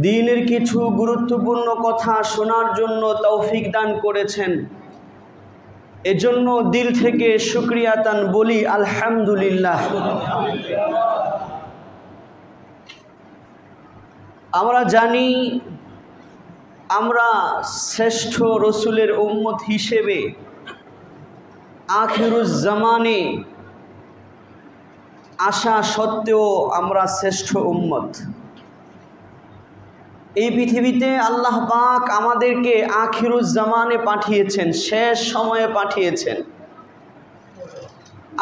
দ্বীনের কিছু গুরুত্বপূর্ণ কথা শোনার জন্য তৌফিক দান করেছেন। এজন্য দিল থেকে শুকরিয়া তান বলি আলহামদুলিল্লাহ। আমরা জানি আমরা শ্রেষ্ঠ রসুলের উম্মত হিসেবে আখিরুজ জামানে আসা সত্ত্বেও আমরা শ্রেষ্ঠ উম্মত। এই পৃথিবীতে আল্লাহ পাক আমাদেরকে আখিরুজ জামানে পাঠিয়েছেন, শেষ সময়ে পাঠিয়েছেন।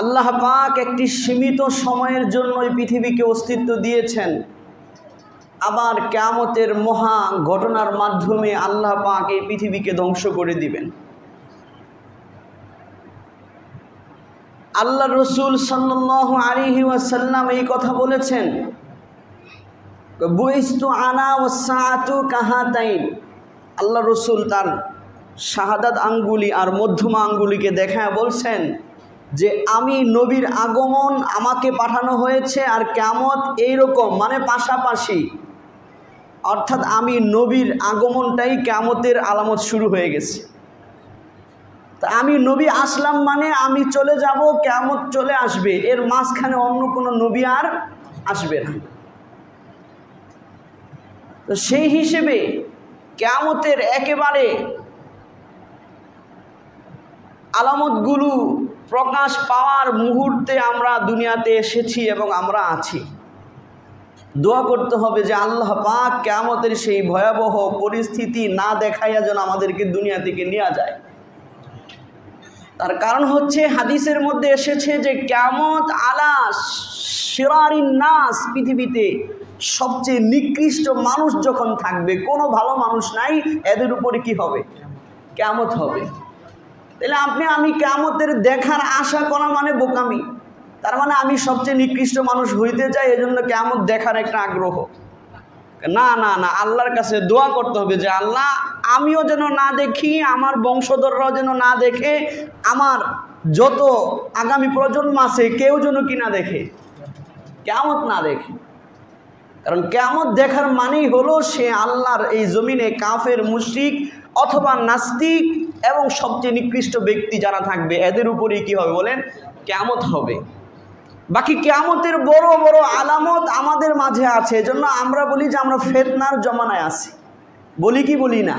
আল্লাহ পাক একটি সীমিত সময়ের জন্য এই পৃথিবীকে অস্তিত্ব দিয়েছেন। আবার কিয়ামতের মহা ঘটনার মাধ্যমে আল্লাহ পাক এই পৃথিবীকে ধ্বংস করে দিবেন। আল্লাহ রসুল সাল্লাল্লাহু আলাইহি ওয়াসাল্লাম এই কথা বলেছেন, বুইস্তু আনা ওয়াসসাআতু কাহাতাইন। আল্লাহ রসুল তার শাহাদাত আঙ্গুলি আর মধ্যমা আঙ্গুলিকে দেখায় বলছেন যে আমি নবীর আগমন আমাকে পাঠানো হয়েছে আর কিয়ামত এইরকম, মানে পাশাপাশি। অর্থাৎ আমি নবীর আগমনটাই কিয়ামতের আলামত শুরু হয়ে গেছে। তা আমি নবী আসলাম মানে আমি চলে যাব, কিয়ামত চলে আসবে, এর মাঝখানে অন্য কোনো নবী আর আসবে না। তো সেই হিসেবে কিয়ামতের একেবারে আলামতগুলো প্রকাশ পাওয়ার মুহূর্তে আমরা দুনিয়াতে এসেছি এবং আমরা আছি। দোয়া করতে হবে যে আল্লাহ পাক কিয়ামতের সেই ভয়াবহ পরিস্থিতি না দেখাইয়া যেন আমাদেরকে দুনিয়া থেকে নিয়ে যায়। তার কারণ হচ্ছে হাদিসের মধ্যে এসেছে যে কিয়ামত আলা শিরারিন নাস, পৃথিবীতে সবচেয়ে নিকৃষ্ট মানুষ যখন থাকবে, কোনো ভালো মানুষ নাই, এদের উপরে কি হবে? কিয়ামত হবে। তাহলে আমি কিয়ামতের দেখার আশা করা মানে বোকামি। তার মানে আমি সবচেয়ে নিকৃষ্ট মানুষ হইতে চাই, এজন্য কিয়ামত দেখার একটা আগ্রহ। না না না, আল্লাহর কাছে দোয়া করতে হবে যে আল্লাহ আমিও যেন না দেখি, আমার বংশধররাও যেন না দেখে, আমার যত আগামী প্রজন্ম আছে কেউ যেন কি না দেখে, কিয়ামত না দেখে। কারণ কিয়ামত দেখার মানেই হলো সে আল্লাহর এই জমিনে কাফের, মুশরিক অথবা নাস্তিক এবং সবচেয়ে নিকৃষ্ট ব্যক্তি যারা থাকবে এদের উপরেই কি হবে বলেন? কিয়ামত হবে। বাকি কিয়ামতের বড় বড় আলামত আমাদের মাঝে আছে। এজন্য আমরা বলি যে আমরা ফিতনার জমানায় আছি, বলি কি বলি না?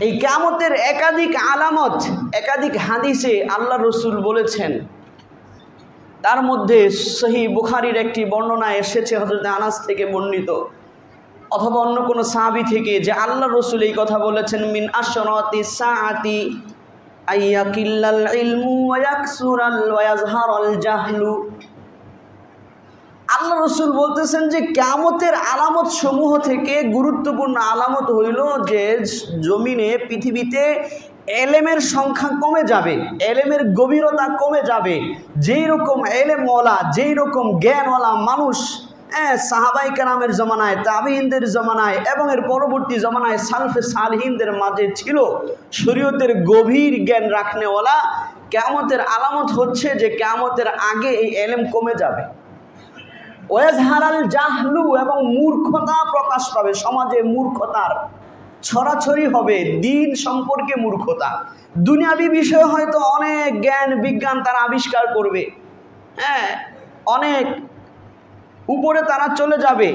এই কিয়ামতের একাধিক আলামত একাধিক হাদিসে আল্লাহ রসুল বলেছেন। তার মধ্যে সহিহ বুখারীর একটি বর্ণনা এসেছে হযরত আনাস থেকে বর্ণিত অথবা অন্য কোনো সাহাবী থেকে, যে আল্লাহ রসুল এই কথা বলেছেন, মিন আশরাতি সাআতি আইয়াকিল্লাল ইলমু ওয়া ইয়াকসুরাল ওয়া ইয়াজহারাল জাহলু। আল্লাহ রসুল বলতেছেন যে কিয়ামতের আলামত সমূহ থেকে গুরুত্বপূর্ণ আলামত হইল যে জমিনে, পৃথিবীতে এলেমের সংখ্যা কমে যাবে, এলেমের গভীরতা কমে যাবে। যেই রকম এলেমওয়ালা, যেই রকম জ্ঞানওয়ালা মানুষ সাহাবায়ে কেরামের জমানায়, তাবিঈনদের জমানায় এবং এর পরবর্তী জমানায় সালফে সালহিনদের মাঝে ছিল, শরীয়তের গভীর জ্ঞান রাখনেওয়ালা, কিয়ামতের আলামত হচ্ছে যে কিয়ামতের আগে এই এলেম কমে যাবে। ওয়াজহারাল জাহলু, এবং মূর্খতা প্রকাশ পাবে। সমাজে মূর্খতার ছড়াছড়ি হবে, দিন সম্পর্কে মূর্খতা। দুনিয়াবি বিষয় হয়তো অনেক জ্ঞান বিজ্ঞান তারা আবিষ্কার করবে, অনেক উপরে তারা চলে যাবে,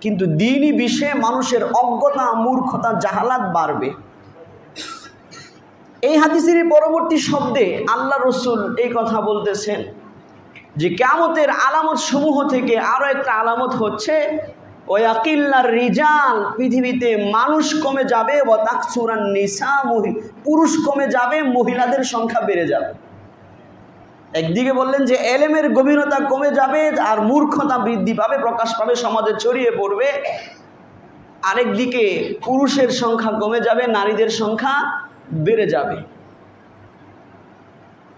কিন্তু দিনই বিষয়ে মানুষের অজ্ঞতা, মূর্খতা, জাহালাত বাড়বে। এই হাদিসের পরবর্তী শব্দে আল্লাহ রসুল এই কথা বলতেছেন যে কিয়ামতের আলামত সমূহ থেকে আরো একটা আলামত হচ্ছে ওয়াকিল্লার রিজাল, পৃথিবীতে মানুষ কমে যাবে, ওয়া তাকসুরান নিসা, পুরুষ কমে যাবে, মহিলাদের সংখ্যা বেড়ে যাবে। একদিকে বললেন যে এলেমের গভীরতা কমে যাবে আর মূর্খতা বৃদ্ধি পাবে, প্রকাশ পাবে, সমাজে ছড়িয়ে পড়বে। আরেকদিকে পুরুষের সংখ্যা কমে যাবে, নারীদের সংখ্যা বেড়ে যাবে।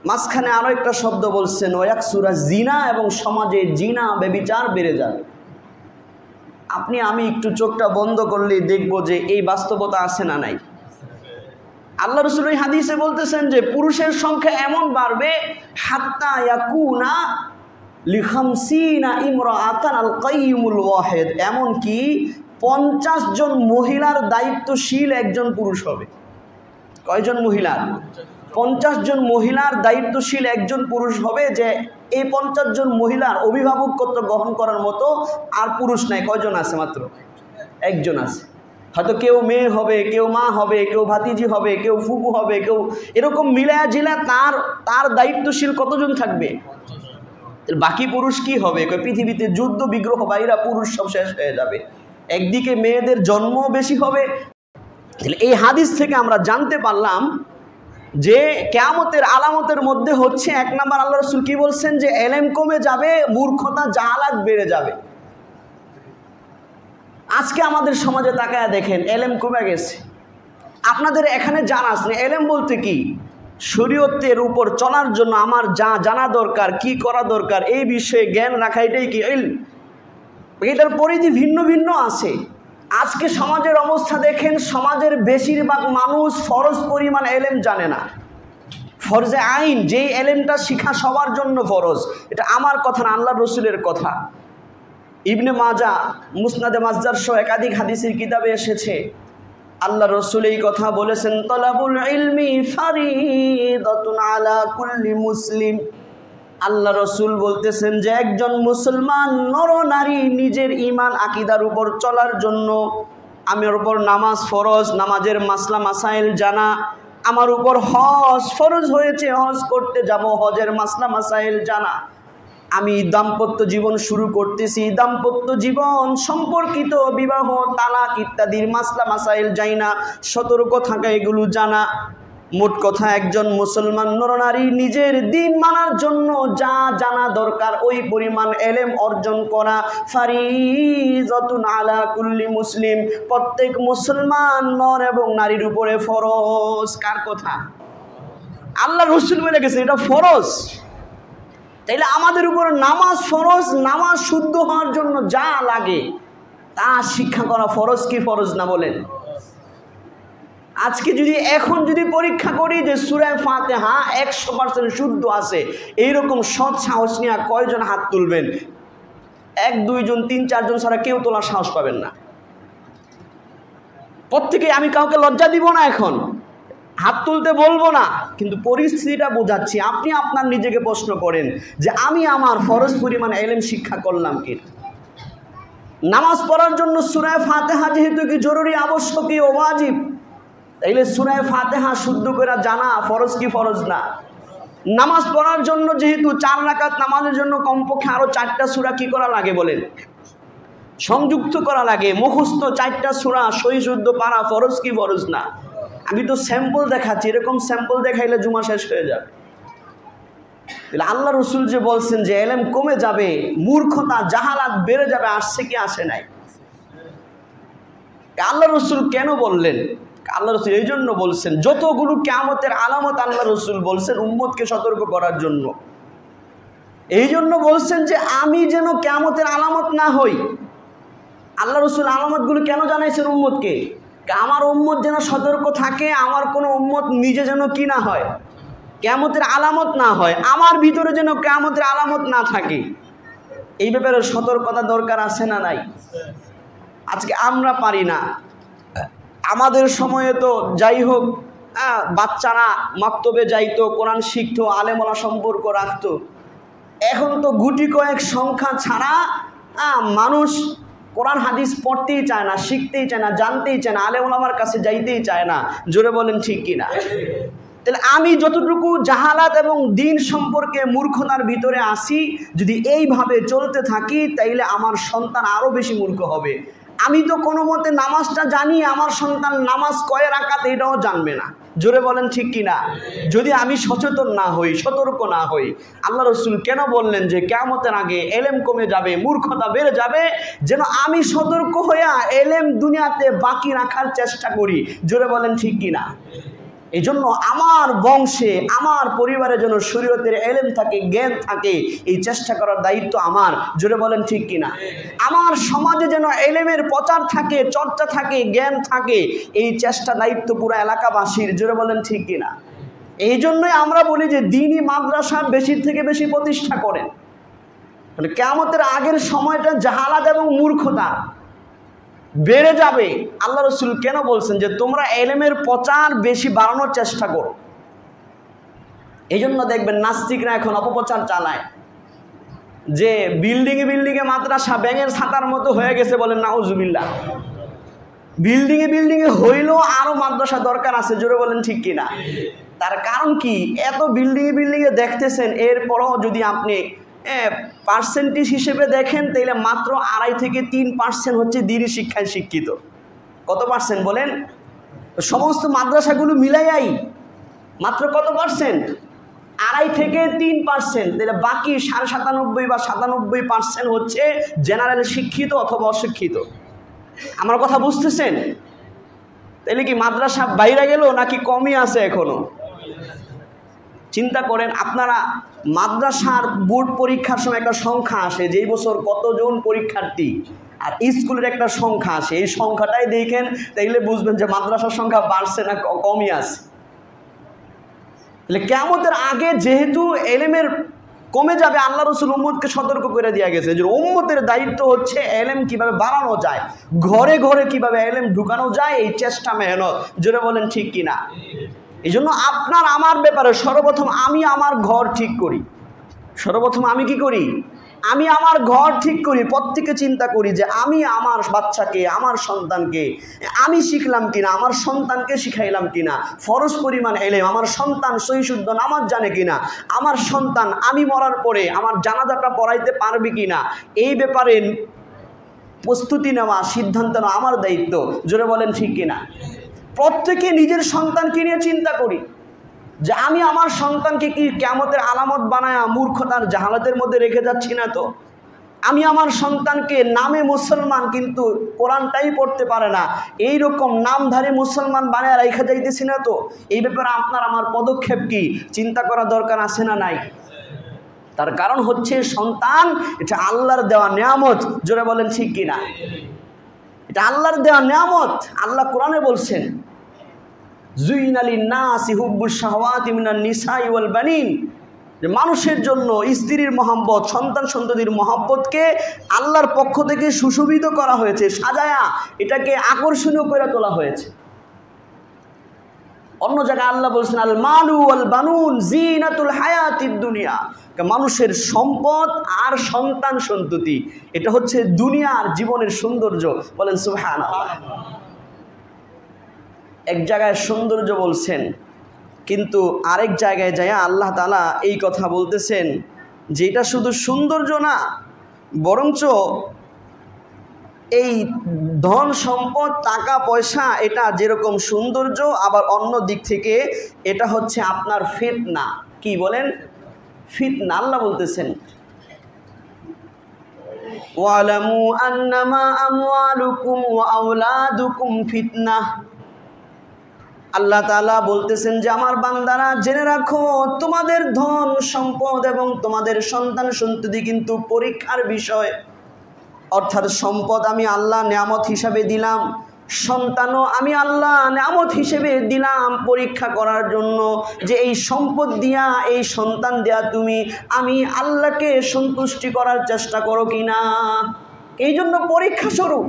মাঝখানে আরো একটা শব্দ বলছেন ওয়াকসুরা জিনা, এবং সমাজে জিনা ব্যভিচার বেড়ে যাবে। আমি একটু চোখটা বন্ধ করলেই দেখব যে এই বাস্তবতা আছে না নাই। আল্লাহ রাসূল এই হাদিসে বলতেছেন যে পুরুষের সংখ্যা এমন বাড়বে হাত্তা ইয়াকুনা লিখামসিনা ইমরাআতান আল কাইয়ুমুল ওয়াহিদ, এমনকি 50 জন মহিলার দায়িত্বশীল একজন পুরুষ হবে। কয়জন মহিলার? 50 জন মহিলার দায়িত্বশীল একজন পুরুষ হবে, যে এই 50 জন মহিলার অভিভাবকত্ব গ্রহণ করার মতো আর পুরুষ নাই। কয়জন আছে? মাত্র একজন আছে। হয়তো কেউ মেয়ে হবে, কেউ মা হবে, কেউ ভাতিজি হবে, কেউ ফুফু হবে, কেউ এরকম মিলায়া জিলা তার দায়িত্বশীল কতজন থাকবে? বাকি পুরুষ কি হবে? পৃথিবীতে যুদ্ধ বিগ্রহ বাইরা পুরুষ সব শেষ হয়ে যাবে। একদিকে মেয়েদের জন্ম বেশি হবে। এই হাদিস থেকে আমরা জানতে পারলাম যে কিয়ামতের আলামতের মধ্যে হচ্ছে 1 নাম্বার, আল্লাহ রাসূল কি বলছেন, যে এলেম কমে যাবে, মূর্খতা জাহালাত বেড়ে যাবে। আজকে আমাদের সমাজে তাকায় দেখেন, এলেম কমে গেছে। আপনাদের এখানে জানা আছে এলেম বলতে কি? শরীয়তের উপর চলার জন্য আমার যা জানা দরকার, কি করা দরকার, এই বিষয়ে জ্ঞান রাখা, এটাই কি ইলম। এটার পরিধি ভিন্ন ভিন্ন আছে। আজকে সমাজের অবস্থা দেখেন, সমাজের বেশিরভাগ মানুষ ফরজ পরিমাণ এলেম জানে না। ফরজে আইন, যেই এলেমটা শিখা সবার জন্য ফরজ, এটা আমার কথা না, আল্লাহর রাসূলের কথা। ইবনে মাজা, মুসনাদে মাজদার সহ একাধিক হাদিসের কিতাবে এসেছে, আল্লাহ রাসূল এই কথা বলেছেন, তালাবুল ইলমি ফারিদাতুন আলা কুল্লি মুসলিম। আল্লাহ রাসূল বলতেছেন যে একজন মুসলমান নর নারী নিজের ঈমান আকীদার উপর চলার জন্য আমার উপর নামাজ ফরজ, নামাজের মাসলা মাসাইল জানা, আমার উপর হজ ফরজ হয়েছে, হজ করতে যাব, হজের মাসলা মাসাইল জানা। আমি দাম্পত্য জীবন শুরু করতেছি, দাম্পত্য জীবন সম্পর্কিত বিবাহ, তালাক ইত্যাদির মাসলা মাসাইল জানি না, সতর্ক থাকা, এগুলো জানা। মোট কথা, একজন মুসলমান নরনারী নিজের দিন মানার জন্য যা জানা দরকার ওই পরিমাণ এলেম অর্জন করা ফারিজাতুন আলা কুল্লি মুসলিম, প্রত্যেক মুসলমান নর এবং নারীর উপরে ফরজ। কার কথা? আল্লাহ রাসূল বলে গেছে এটা ফরজ। তাইলে আমাদের উপর নামাজ ফরজ, নামাজ শুদ্ধ হওয়ার জন্য যা লাগে তা শিক্ষা করা ফরজ কি ফরজ না বলেন? আজকে যদি এখন যদি পরীক্ষা করি যে সূরা ফাতিহা 100% শুদ্ধ আছে, এইরকম সৎ সাহস নিয়ে কয়জন হাত তুলবেন? 1 2 জন 3 4 জন ছাড়া কেউ তোলার সাহস পাবেন না। প্রত্যেকে, আমি কাউকে লজ্জা দিব না, এখন হাত তুলতে বলবো না, কিন্তু পরিস্থিতিটা বোঝাচ্ছি। আপনি আপনার নিজেকে প্রশ্ন করেন যে আমি আমার ফরজ পরিমাণ ইলম শিক্ষা করলাম কি? নামাজ পড়ার জন্য সূরা ফাতিহা যেহেতু কি জরুরি, আবশ্যকীয়, ওয়াজিব, তাইলে সূরা ফাতিহা শুদ্ধ করে জানা ফরজ কি ফরজ না? নামাজ পড়ার জন্য যেহেতু 4 রাকাত নামাজের জন্য কমপক্ষে আরো 4টা সূরা কি করা লাগে বলেন? সংযুক্ত করা লাগে। মুখস্থ 4টা সূরা সহি শুদ্ধ পারা ফরজ কি ফরজ না? আমি তো স্যাম্পল দেখাচ্ছি, এরকম স্যাম্পল দেখাইলে জুমা শেষ হয়ে যাবে। তাহলে আল্লাহ রাসূল যে বলছেন যে ইলম কমে যাবে, মূর্খতা জাহালাত বেড়ে যাবে, আসছে কি আসে নাই? আল্লাহ রাসূল কেন বললেন? আল্লাহ রাসূল এই জন্য বলছেন, যতগুলো কিয়ামতের আলামত আল্লাহ রাসূল বলছেন উম্মতকে সতর্ক করার জন্য। এই জন্য বলছেন যে আমি যেন কিয়ামতের আলামত না হই। আল্লাহ রাসূল আলামতগুলো কেন জানাইছেন উম্মতকে? আমার উম্মত যেন সতর্ক থাকে, আমার কোনো উম্মত নিজে যেন কি না হয়, কিয়ামতের আলামত না হয়, আমার ভিতরে যেন কিয়ামতের আলামত না থাকে। এই ব্যাপারে সতর্কতা দরকার আছে না নাই? আজকে আমরা পারি না। আমাদের সময়ে তো যাই হোক, বাচ্চারা মাকতবে যাইতো, কোরআন শিখতো, আলেমওয়ালা সম্পর্ক রাখতো। এখন তো গুটি কয়েক সংখ্যা ছাড়া মানুষ কোরআন হাদিস পড়তেই চায় না, শিখতেই চায় না, জানতেই চায় না, আলেমওয়ালার কাছে যাইতেই চায় না। জোরে বলেন ঠিক কিনা? তাহলে আমি যতটুকু জাহালাত এবং দিন সম্পর্কে মূর্খতার ভিতরে আসি, যদি এইভাবে চলতে থাকি তাইলে আমার সন্তান আরও বেশি মূর্খ হবে। আমি তো কোনো মতে নামাজটা জানি, আমার সন্তান নামাজ কয় রাকাত এটাও জানবে না। জোরে বলেন ঠিক কিনা? যদি আমি সচেতন না হই, সতর্ক না হই। আল্লাহ রাসূল কেন বললেন যে কিয়ামতের আগে এলেম কমে যাবে, মূর্খতা বেড়ে যাবে? যেন আমি সতর্ক হইয়া এলেম দুনিয়াতে বাকি রাখার চেষ্টা করি। জোরে বলেন ঠিক কিনা? এই জন্য আমার বংশে, আমার পরিবারে যেন শরীয়তের এলেম থাকে, জ্ঞান থাকে, এই চেষ্টা করার দায়িত্ব আমার। জোরে বলেন ঠিক কিনা? আমার সমাজে যেন এলেমের প্রচার থাকে, চর্চা থাকে, জ্ঞান থাকে, এই চেষ্টা দায়িত্ব পুরো এলাকাবাসীর। জোরে বলেন ঠিক কিনা? এই জন্যই আমরা বলি যে দ্বীনি মাদ্রাসা বেশির থেকে বেশি প্রতিষ্ঠা করেন। মানে কিয়ামতের আগের সময়টা জাহালাত এবং মূর্খতা বেড়ে যাবে। আল্লাহ রসুল কেন বলছেন যে তোমরা ইলমের প্রচার বেশি বাড়ানোর চেষ্টা করো। এই জন্য দেখবেন নাস্তিকরা এখন অপপ্রচার চালায় যে বিল্ডিংয়ে বিল্ডিংয়ে মাদ্রাসা ব্যাঙের ছাতার মতো হয়ে গেছে, বলেন নাউজুবিল্লাহ। বিল্ডিংয়ে বিল্ডিংয়ে হইলেও আরও মাদ্রাসা দরকার আছে, জোরে বলেন ঠিক কিনা। তার কারণ কি, এত বিল্ডিংয়ে বিল্ডিংয়ে দেখতেছেন, এরপরও যদি আপনি পার্সেন্টেজ হিসেবে দেখেন তাইলে মাত্র 2.5 থেকে 3% হচ্ছে দ্বীনি শিক্ষায় শিক্ষিত। কত পার্সেন্ট বলেন? সমস্ত মাদ্রাসাগুলো মিলাইয়াই মাত্র কত পার্সেন্ট? 2.5 থেকে 3%। তাহলে বাকি 97.5 বা 97% হচ্ছে জেনারেল শিক্ষিত অথবা অশিক্ষিত। আমার কথা বুঝতেছেন? তাহলে কি মাদ্রাসা বাইরে গেল নাকি কমই আছে এখনো? চিন্তা করেন আপনারা, মাদ্রাসার বোর্ড পরীক্ষার সময় একটা সংখ্যা আসে, যেই বছর কতজন পরীক্ষার্থী, আর স্কুলের একটা সংখ্যা আসে, এই সংখ্যাটাই দেখেন তাইলে বুঝবেন যে মাদ্রাসার সংখ্যা বাড়ছে না কমই আছে। তাহলে কিয়ামতের আগে যেহেতু ইলমের কমে যাবে, আল্লাহ রসুল উম্মতকে সতর্ক করে দেওয়া গেছে যে উম্মতের দায়িত্ব হচ্ছে ইলম কিভাবে বাড়ানো যায়, ঘরে ঘরে কিভাবে ইলম ঢুকানো যায়, এই চেষ্টা মেহনত, জোরে বলেন ঠিক কিনা। এই জন্য আপনার আমার ব্যাপারে সর্বপ্রথম আমি আমার ঘর ঠিক করি। সর্বপ্রথম আমি কি করি? আমি আমার ঘর ঠিক করি। প্রত্যেকে চিন্তা করি যে আমি আমার বাচ্চাকে, আমার সন্তানকে আমি শিখলাম কিনা, আমার সন্তানকে শিখাইলাম কিনা, ফরজ পরিমাণ ইলম আমার সন্তান সহি শুদ্ধ নামাজ জানে কিনা, আমার সন্তান আমি মরার পরে আমার জানাজাটা পড়াইতে পারবে কিনা, এই ব্যাপারে প্রস্তুতি নেওয়া, সিদ্ধান্ত নেওয়া আমার দায়িত্ব, জোরে বলেন ঠিক কিনা। প্রত্যেকে নিজের সন্তানকে নিয়ে চিন্তা করি যে আমি আমার সন্তানকে কি কিয়ামতের আলামত বানায়া মূর্খতার জাহালাতের মধ্যে রেখে যাচ্ছি না তো? আমি আমার সন্তানকে নামে মুসলমান কিন্তু কোরআনটাই পড়তে পারে না, এই রকম নামধারী মুসলমান বানায়া রেখে যাইতেছি না তো? এই ব্যাপারে আপনার আমার পদক্ষেপ কি, চিন্তা করা দরকার আছে না নাই? তার কারণ হচ্ছে সন্তান এটা আল্লাহর দেওয়া নিয়ামত, জোরে বলেন ঠিক কিনা। এটা আল্লাহর দেওয়া নিয়ামত। আল্লাহ কোরআনে বলছেন যুইনা লিন-নাসি হুব্বুশ শাহাওয়াতি মিনান নিসাই ওয়াল বানিন, যে মানুষের জন্য স্ত্রীর মহব্বত, সন্তান সন্ততির মহব্বতকে আল্লাহর পক্ষ থেকে সুশোভিত করা হয়েছে, সাজায়া এটাকে আকর্ষণীয় করে তোলা হয়েছে। অন্য জায়গায় আল্লাহ বলছেন আল মালু ওয়াল বানুন জিনাতুল হায়াতিদ দুনিয়া, মানুষের সম্পদ আর সন্তান সন্ততি এটা হচ্ছে দুনিয়ার জীবনের সৌন্দর্য, বলেন সুবহানাল্লাহ। এক জায়গায় সৌন্দর্য বলছেন, কিন্তু আরেক জায়গায় যায় আল্লাহ তাআলা এই কথা বলতেছেন যে এটা শুধু সৌন্দর্য না, বরঞ্চ এই ধন সম্পদ টাকা পয়সা এটা যেরকম সৌন্দর্য, আবার অন্য দিক থেকে এটা হচ্ছে আপনার ফিতনা। কি বলেন? ফিতনা। আল্লাহ বলতেছেন ওয়ালামু আন্নামা আমওয়ালুকুম ওয়া আওলাদুকুম ফিতনাহ। আল্লাহ তাআলা বলতেছেন যে আমার বান্দারা জেনে রাখো, তোমাদের ধন সম্পদ এবং তোমাদের সন্তান সন্ততি কিন্তু পরীক্ষার বিষয়। অর্থাৎ সম্পদ আমি আল্লাহ নিয়ামত হিসাবে দিলাম, সন্তানও আমি আল্লাহ নিয়ামত হিসেবে দিলাম পরীক্ষা করার জন্য, যে এই সম্পদ দিয়া এই সন্তান দেয়া তুমি আমি আল্লাহকে সন্তুষ্টি করার চেষ্টা করো কিনা, এই জন্য পরীক্ষা স্বরূপ।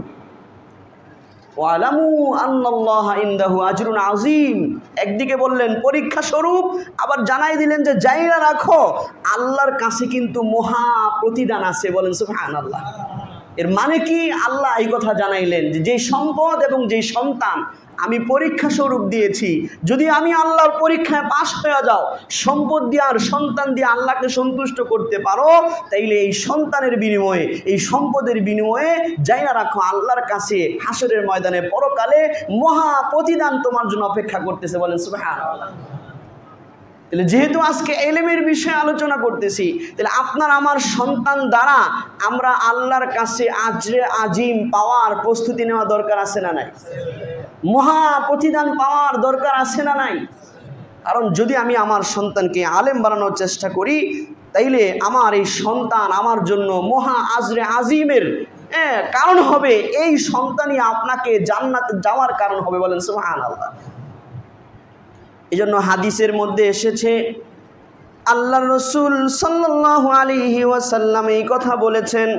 ওয়ালামু আন্নাল্লাহা ইনদাহু আজরুন আযীম, একদিকে বললেন পরীক্ষা স্বরূপ, আবার জানাই দিলেন যে জাইনা রাখো আল্লাহর কাছে কিন্তু মহা প্রতিদান আছে, বলেন সুবহানাল্লাহ। এর মানে কি? আল্লাহ এই কথা জানাইলেন যে যেই সম্পদ এবং যেই সন্তান আমি পরীক্ষা স্বরূপ দিয়েছি, যদি আমি আল্লাহর পরীক্ষায় পাশ হয়ে যাও, সম্পদ দিয়ে আর সন্তান দিয়ে আল্লাহকে সন্তুষ্ট করতে পারো, তাইলে এই সন্তানের বিনিময়ে এই সম্পদের বিনিময়ে জাইনা রাখো আল্লাহর কাছে হাসরের ময়দানে পরকালে মহা প্রতিদান তোমার জন্য অপেক্ষা করতেছে, বলেন সুবহানাল্লাহ। তাহলে যেহেতু আজকে ইলমের বিষয়ে আলোচনা করতেছি, তাহলে আপনার আমার সন্তান দ্বারা আমরা আল্লাহর কাছে আজরে আজিম পাওয়ার প্রস্তুতি নেওয়া দরকার আছে না নাই? মহা প্রতিদান পাওয়ার দরকার আছে না নাই? কারণ যদি আমি আমার সন্তানকে আলেম বানানোর চেষ্টা করি, তাইলে আমার এই সন্তান আমার জন্য মহা আজরে আজিমের কারণ হবে। এই সন্তানই আপনাকে জান্নাতে যাওয়ার কারণ হবে, বলেন সুবহানাল্লাহ। এই জন্য হাদিসের মধ্যে এসেছে আল্লাহর রাসূল সাল্লাল্লাহু আলাইহি ওয়াসাল্লাম এই কথা বলেছেন,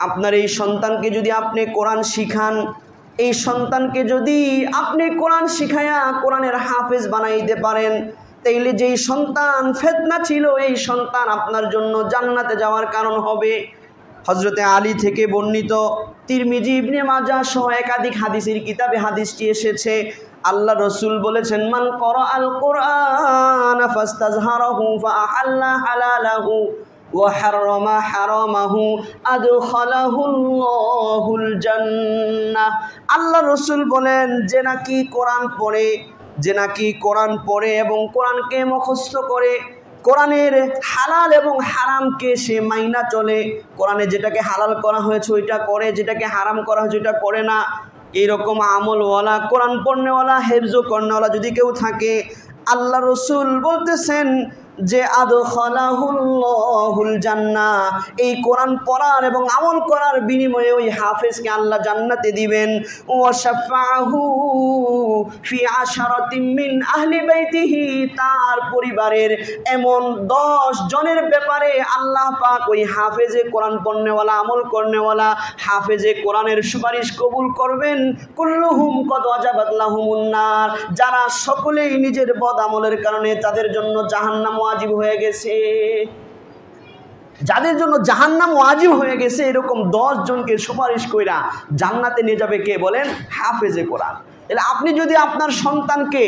আপনার এই সন্তানকে যদি আপনি কোরআন শিখান, এই সন্তানকে যদি আপনি কোরআন শিখায়া কোরআনের হাফেজ বানাইতে পারেন, তাইলে যেই সন্তান ফিতনা ছিল এই সন্তান আপনার জন্য জান্নাতে যাওয়ার কারণ হবে। হযরতে আলী থেকে বর্ণিত, তিরমিজি, ইবনে মাজাহ সহ একাধিক হাদিসের কিতাবে হাদিসটি এসেছে। আল্লাহ রাসূল বলেছেন, মান ক্বরাআল কুরআন ফাস্তাযহারাহু ফাআহাল্লা হালালাহু ওয়া হারামা হারামাহু আদখালাহুল্লাহুল জান্নাহ। আল্লাহ রাসূল বলেন, যে নাকি কোরআন পড়ে এবং কোরআনকে মুখস্থ করে, কোরআনের হালাল এবং হারামকে সে মাইনা চলে, কোরআনে যেটাকে হালাল করা হয়েছে ওইটা করে, যেটাকে হারাম করা হয়েছে ওইটা করে না, এইরকম আমলওয়ালা, কোরআন পড়নেওয়ালা, হেফজ করনেওয়ালা যদি কেউ থাকে, আল্লাহ রাসূল বলতেছেন যে আদখালাহুল্লাহুল জান্নাহ, এই কোরআন পড়ার এবং আমল করার বিনিময়ে ওই হাফেজকে আল্লাহ জান্নাতে দিবেন। ওয়া শাফাআহু ফি আশারাতিন মিন আহলি বাইতিহি, তার পরিবারের এমন 10 জনের ব্যাপারে আল্লাহ পাক ওই হাফেজে কোরআন পড়নেওয়ালা, আমল করনেওয়ালা হাফেজে কোরআনের সুপারিশ কবুল করবেন। কুল্লুহুম কদ ওয়াজাবাত লাহুমুন নার, যারা সকলেই নিজের বদ আমলের কারণে তাদের জন্য জাহান্নাম ওয়াজিব হয়ে গেছে, যাদের জন্য জাহান্নাম ওয়াজিব হয়ে গেছে, এরকম 10 জনকে সুপারিশ কইরা জান্নাতে নিয়ে যাবে কে বলেন? হাফেজে কোরআন। তাহলে আপনি যদি আপনার সন্তানকে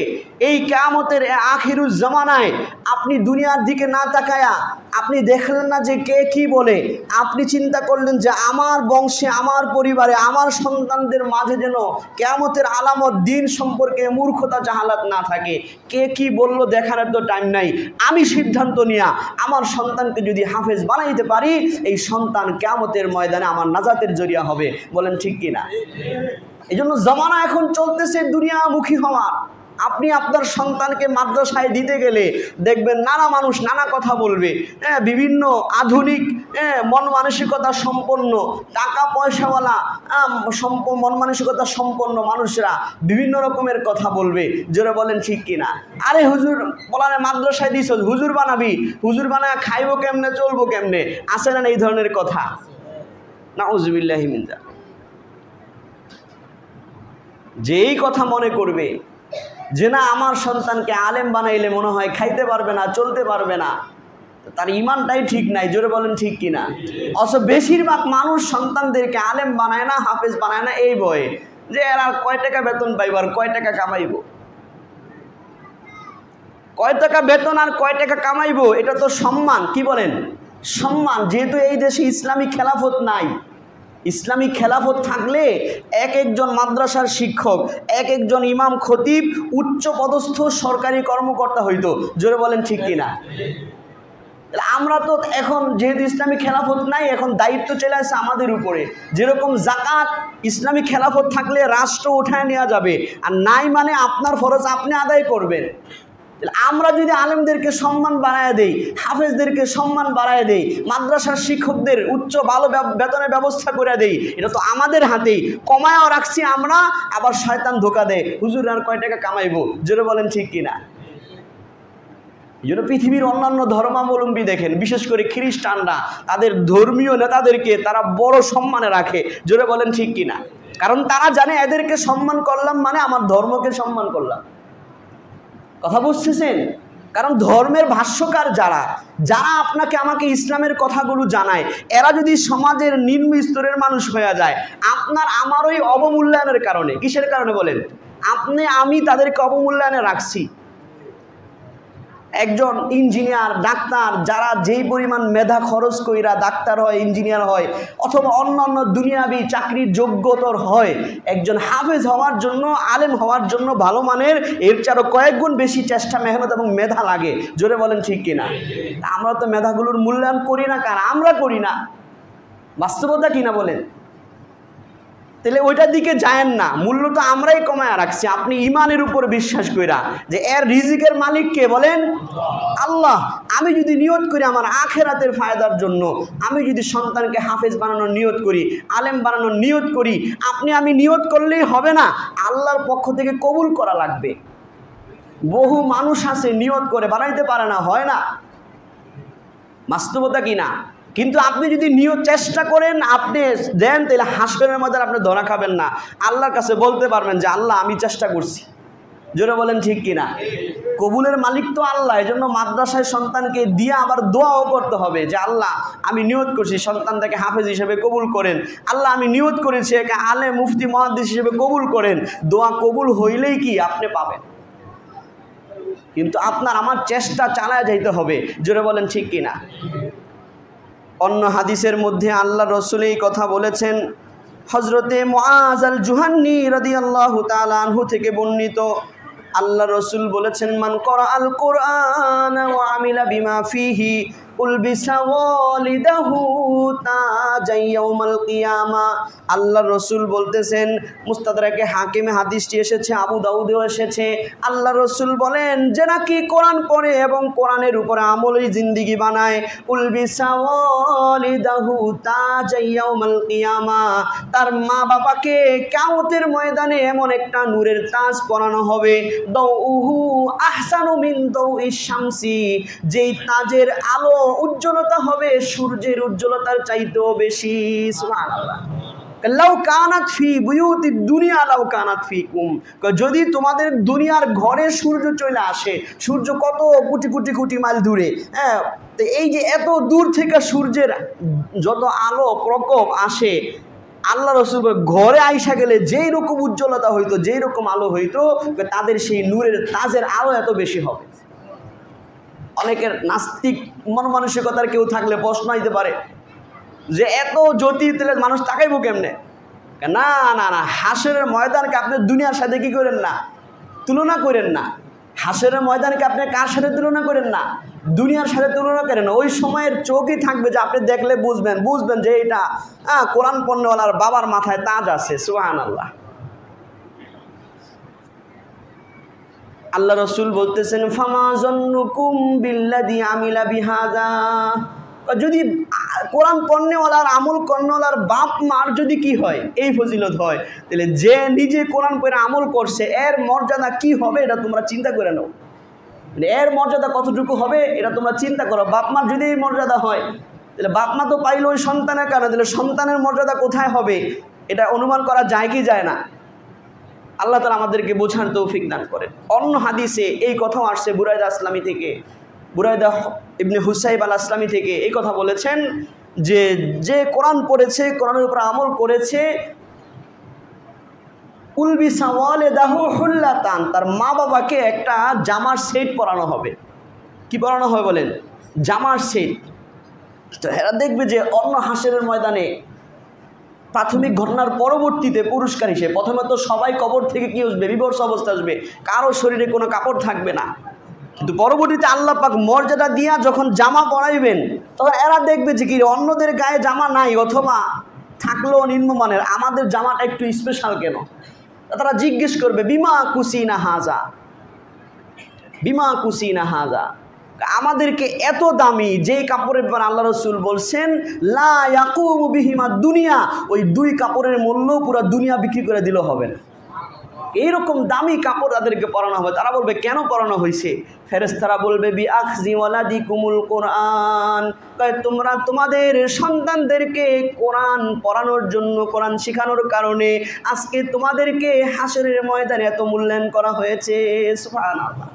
এই কিয়ামতের আখিরুজ জামানায় আপনি দুনিয়ার দিকে না তাকায়া, আপনি দেখলেন না যে কে কি বলে, আপনি চিন্তা করলেন যে আমার বংশে, আমার পরিবারে, আমার সন্তানদের মাঝে যেন কিয়ামতের আলামত, দিন সম্পর্কে মূর্খতা, জাহালাত না থাকে, কে কি বললো দেখার তো টাইম নাই, আমি সিদ্ধান্ত নিয়া আমার সন্তানকে যদি হাফেজ বানাইতে পারি, এই সন্তান কিয়ামতের ময়দানে আমার নাজাতের জরিয়া হবে। বলেন ঠিক কিনা? এই জন্য জামানা এখন চলতেছে দুনিয়ামুখী হওয়ার। আপনি আপনার সন্তানকে মাদ্রাসায় দিতে গেলে দেখবেন নানা মানুষ নানা কথা বলবে, বিভিন্ন আধুনিক মন মানসিকতা সম্পন্ন, টাকা পয়সাওয়ালা মন মানসিকতা সম্পন্ন মানুষরা বিভিন্ন রকমের কথা বলবে। জোরে বলেন ঠিক কিনা? আরে হুজুর বলারে মাদ্রাসায় দিছ, হুজুর বানাবি, হুজুর বানায় খাইবো কেমনে, চলবো কেমনে, আসে না এই ধরনের কথা। নাউযুবিল্লাহি মিন যালিক। যেই কথা মনে করবে যে না আমার সন্তানকে আলেম বানাইলে মনে হয় খাইতে পারবে না, চলতে পারবে না, তার ইমানটাই ঠিক নাই। জোরে বলেন ঠিক কিনা? অথচ বেশিরভাগ মানুষ সন্তানদেরকে আলেম বানায় না, হাফেজ বানায় না এই ভয়ে যে এরা কয় টাকা বেতন পাইব আর কয় টাকা কামাইব, কয় টাকা বেতন আর কয় টাকা কামাইব, এটা তো সম্মান। কি বলেন? সম্মান। যেহেতু এই দেশে ইসলামী খেলাফত নাই, ইসলামী খেলাফত থাকলে এক একজন মাদ্রাসার শিক্ষক, এক একজন ইমাম খতিব উচ্চ পদস্থ সরকারি কর্মকর্তা হইতো। জোরে বলেন ঠিক কিনা? আমরা তো এখন যেহেতু ইসলামী খেলাফত নাই, এখন দায়িত্ব চলে আসছে আমাদের উপরে। যেরকম জাকাত ইসলামী খেলাফত থাকলে রাষ্ট্র উঠায় নেওয়া যাবে, আর নাই মানে আপনার ফরজ আপনি আদায় করবেন। আমরা যদি আলেমদেরকে সম্মান বাড়ায় দেই, হাফেজদেরকে সম্মান বাড়ায় দেই, মাদ্রাসার শিক্ষকদের উচ্চ ভালো বেতনের ব্যবস্থা করে দেই, এটা তো আমাদের হাতেই। কমায়ও রাখছি আমরা, আবার শয়তান ধোকা দেয়, হুজুর আর কয় টাকা কামাইবো। জোরে বলেন ঠিক কিনা? এই জন্য পৃথিবীর অন্যান্য ধর্মাবলম্বী দেখেন, বিশেষ করে খ্রিস্টানরা তাদের ধর্মীয় নেতাদেরকে তারা বড় সম্মানে রাখে। জোরে বলেন ঠিক কিনা? কারণ তারা জানে এদেরকে সম্মান করলাম মানে আমার ধর্মকে সম্মান করলাম। কথা বুঝতেছেন? কারণ ধর্মের ভাষ্যকার যারা আপনাকে আমাকে ইসলামের কথাগুলো জানায়, এরা যদি সমাজের নিম্ন স্তরের মানুষ হয়ে যায়, আপনার আমার ওই অবমূল্যায়নের কারণে, কিসের কারণে বলেন? আমি তাদেরকে অবমূল্যায়নে রাখছি। একজন ইঞ্জিনিয়ার, ডাক্তার, যারা যেই পরিমাণ মেধা খরচ কইরা ডাক্তার হয়, ইঞ্জিনিয়ার হয়, অথবা অন্যান্য দুনিয়াবি চাকরির যোগ্যতর হয়, একজন হাফেজ হওয়ার জন্য, আলেম হওয়ার জন্য ভালো মানের এর চারও কয়েক গুণ বেশি চেষ্টা, মেহনত এবং মেধা লাগে। জোরে বলেন ঠিক কিনা? আমরা তো মেধাগুলোর মূল্যায়ন করি না, কারণ আমরা করি না। বাস্তবতা কিনা বলেন? তাহলে ওইটার দিকে যায়েন না, মূল্য তো আমরাই কমায় রাখছি। আপনি ইমানের উপর বিশ্বাস কইরা যে এর রিজিকের মালিক কে বলেন? আল্লাহ। আমি যদি নিয়ত করি আমার আখেরাতের ফায়দার জন্য, আমি যদি সন্তানকে হাফেজ বানানোর নিয়ত করি, আলেম বানানোর নিয়ত করি, আমি নিয়ত করলেই হবে না, আল্লাহর পক্ষ থেকে কবুল করা লাগবে। বহু মানুষ আছে নিয়ত করে বানাইতে পারে না, হয় না, বাস্তবতা কি না? কিন্তু আপনি যদি নিয়ত চেষ্টা করেন, আপনি দেন, তাহলে হাসরের মধ্যে আপনি ধরা খাবেন না। আল্লাহর কাছে বলতে পারবেন যে আল্লাহ আমি চেষ্টা করছি। জোরে বলেন ঠিক কিনা? কবুলের মালিক তো আল্লাহ। এই জন্য মাদ্রাসায় সন্তানকে দিয়ে আবার দোয়াও করতে হবে যে আল্লাহ আমি নিয়ত করছি সন্তানটাকে হাফেজ হিসেবে কবুল করেন, আল্লাহ আমি নিয়ত করেছি একে আলেম মুফতি মুহাদ্দিস হিসেবে কবুল করেন। দোয়া কবুল হইলেই কি আপনি পাবেন, কিন্তু আপনার আমার চেষ্টা চালায় যাইতে হবে। জোরে বলেন ঠিক কিনা? অন্য হাদিসের মধ্যে আল্লাহ রসুল এই কথা বলেছেন। হজরতে মুআজ আল জুহান্নি রাদিয়াল্লাহু তাআলা আনহু থেকে বর্ণিত, আল্লাহ রসুল বলেছেন, মান করা আল কোরআন ওয়া আমিলা বিমা ফিহি উলবিসা ওয়ালিদাহু তাজাই ইয়াউমাল কিয়ামা। আল্লাহ রসুল বলতেছেন, মুস্তাদরাকে হাকিমে হাদিসটি এসেছে, আবু দাউদেও এসেছে। আল্লাহ রসুল বলেন যে নাকি কোরআন পড়ে এবং কোরআনের উপরে আমলের জিন্দিগি বানায়, উলবিসা ওয়ালিদাহু তাজাই ইয়াউমাল কিয়ামা, তার মা বাবাকে কিয়ামতের ময়দানে এমন একটা নূরের তাজ পরানো হবে, দাউহু আহসানু মিন দাউইশ শামসি, যেই তাজের আলো উজ্জ্বলতা হবে সূর্যের উজ্জ্বলতার চাইতেও বেশি। সুবহানাল্লাহ। লাউ কানাত ফি বুয়ুতিদ দুনিয়া লাউ কানাত ফিকুম, যদি তোমাদের দুনিয়ার ঘরে সূর্য চলে আসে, সূর্য কত কোটি কোটি কোটি মাইল দূরে, হ্যাঁ, তো এই যে এত দূর থেকে সূর্যের যত আলো প্রকোপ আসে, আল্লাহ রসুল ঘরে আইসা গেলে যেই রকম উজ্জ্বলতা হইতো, যেই রকম আলো হইতো, তাদের সেই নূরের তাজের আলো এত বেশি হবে। অনেকের নাস্তিক মন মানসিকতার কেউ থাকলে প্রশ্ন হইতে পারে যে এত জ্যোতি তাহলে মানুষ তাকাইবো কেমনে? না না না, হাসরের ময়দানকে আপনি দুনিয়ার সাথে কি করেন না, তুলনা করেন না। হাসরের ময়দানকে আপনি কার সাথে তুলনা করেন না, দুনিয়ার সাথে তুলনা করেন। ওই সময়ের চোখই থাকবে যে আপনি দেখলে বুঝবেন যে এটা কোরআন পণ্যওয়ালার বাবার মাথায় তাজ আছে। সুবহানাল্লাহ। আল্লাহ রসুল বলতেছেন, ফামা জন্নুকুম বিল্লাযী আমিলা বিহাযা, যদি কোরআন পণ্যওয়ালার আমল কর্ণওয়ালার বাপ মার যদি কি হয়, এই ফজিলত হয়, তাহলে যে নিজে কোরআন পড়ে আমল করছে এর মর্যাদা কি হবে এটা তোমরা চিন্তা করে নাও। এর মর্যাদা কতটুকু হবে এটা তোমরা চিন্তা করো। বাপ মার যদি এই মর্যাদা হয়, তাহলে বাপ মা তো পাইল ওই সন্তানের কারণে, তাহলে সন্তানের মর্যাদা কোথায় হবে এটা অনুমান করা যায় কি যায় না? আল্লাহ তাআলা আমাদেরকে বোঝার তৌফিক দান করেন। অন্য হাদিসে এই কথাও আসছে বুরাইদা আসলামী থেকে, বুরাইদা ইবনে হুসাইব আল আসলামী থেকে এই কথা বলেছেন যে যে কোরআন পড়েছে, কোরআনের উপর আমল করেছে, উলবিসা ওয়ালিদাহু হুল্লাতান, তার মা বাবাকে একটা জামার সেট পরানো হবে। কি পরানো হবে বলেন? জামার সেট। তো এরা দেখবে যে অন্য হাসরের ময়দানে প্রাথমিক ঘটনার পরবর্তীতে পুরস্কার হিসেবে প্রথমে তো সবাই কবর থেকে কি আসবে, বিবর্ষ অবস্থা আসবে, কারো শরীরে কোনো কাপড় থাকবে না। কিন্তু পরবর্তীতে আল্লাহ পাক মর্যাদা দিয়া যখন জামা পরাইবেন, তখন এরা দেখবে যে কি অন্যদের গায়ে জামা নাই, অথবা থাকলেও নিম্নমানের, আমাদের জামাটা একটু স্পেশাল কেন? তারা জিজ্ঞেস করবে, বিমা কুসিনা হাজা, বিমা কুসিনা হাজা, আমাদেরকে এত দামি যে কাপড়ের ব্যাপারে আল্লাহ রসুল বলছেন লা ইয়াকুমু বিহিমা দুনিয়া, ওই দুই কাপড়ের মূল্য পুরো দুনিয়া বিক্রি করে দিলেও হবে না। এইরকম দামি কাপড় তাদেরকে পরানো হবে। তারা বলবে কেন পরানো হয়েছে? ফেরেশতারা বলবে বি আখজি ওয়ালাদিকুমুল কোরআন, তোমরা তোমাদের সন্তানদেরকে কোরআন পড়ানোর জন্য, কোরআন শেখানোর কারণে আজকে তোমাদেরকে হাসরের ময়দানে এত মূল্যায়ন করা হয়েছে। সুবহানাল্লাহ।